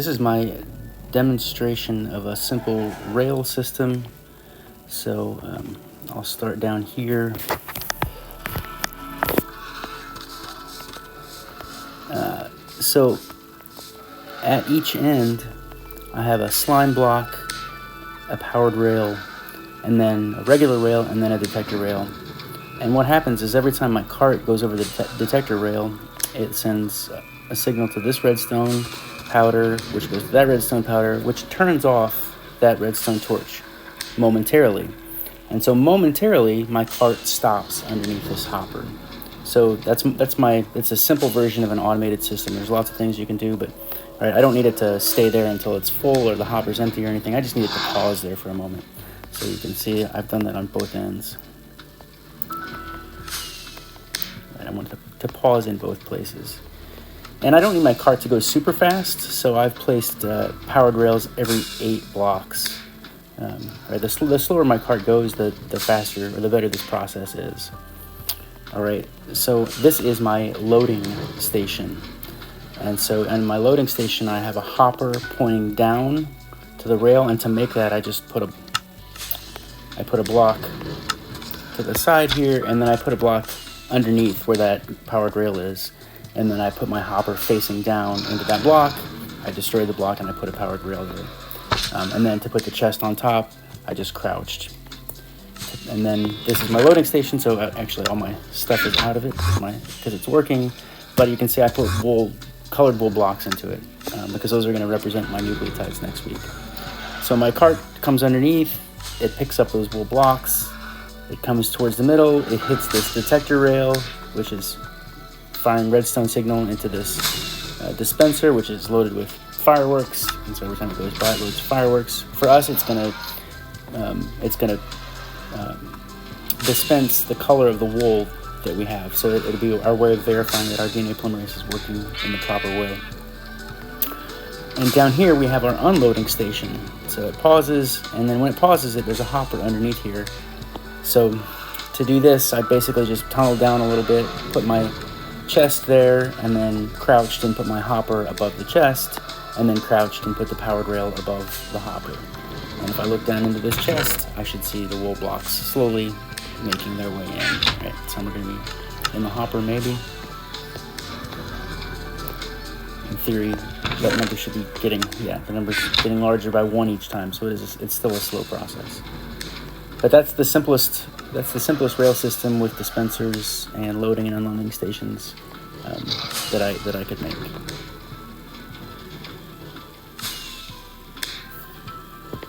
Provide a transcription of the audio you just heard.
This is my demonstration of a simple rail system. So I'll start down here. So at each end, I have a slime block, a powered rail, and then a regular rail, and then a detector rail. And what happens is every time my cart goes over the detector rail, it sends a signal to this redstone powder, which goes to that redstone powder, which turns off that redstone torch momentarily. And so momentarily, my cart stops underneath this hopper. So it's a simple version of an automated system. There's lots of things you can do, but right, I don't need it to stay there until it's full or the hopper's empty or anything. I just need it to pause there for a moment. So you can see I've done that on both ends. Right, I want to pause in both places. And I don't need my cart to go super fast, so I've placed powered rails every 8 blocks. Right, the slower my cart goes, the faster or the better this process is. All right, so this is my loading station. And so in my loading station, I have a hopper pointing down to the rail, and to make that, I just put a block to the side here, and then I put a block underneath where that powered rail is. And then I put my hopper facing down into that block. I destroyed the block and I put a powered rail there. And then to put the chest on top, I just crouched. And then this is my loading station, so actually all my stuff is out of it because it's working. But you can see I put colored wool blocks into it because those are going to represent my nucleotides next week. So my cart comes underneath, it picks up those wool blocks, it comes towards the middle, it hits this detector rail, which is firing redstone signal into this dispenser, which is loaded with fireworks. And so every time it goes by, it loads fireworks. For us, it's gonna dispense the color of the wool that we have. So it'll be our way of verifying that our DNA polymerase is working in the proper way. And down here we have our unloading station. So it pauses, and then when it pauses, there's a hopper underneath here. So to do this, I basically just tunneled down a little bit, put my chest there, and then crouched and put my hopper above the chest, and then crouched and put the powered rail above the hopper. And if I look down into this chest, I should see the wool blocks slowly making their way in. Right, some are going to be in the hopper maybe. In theory, that number should be the number's getting larger by 1 each time, so it's still a slow process. But that's the simplest rail system with dispensers and loading and unloading stations that I could make.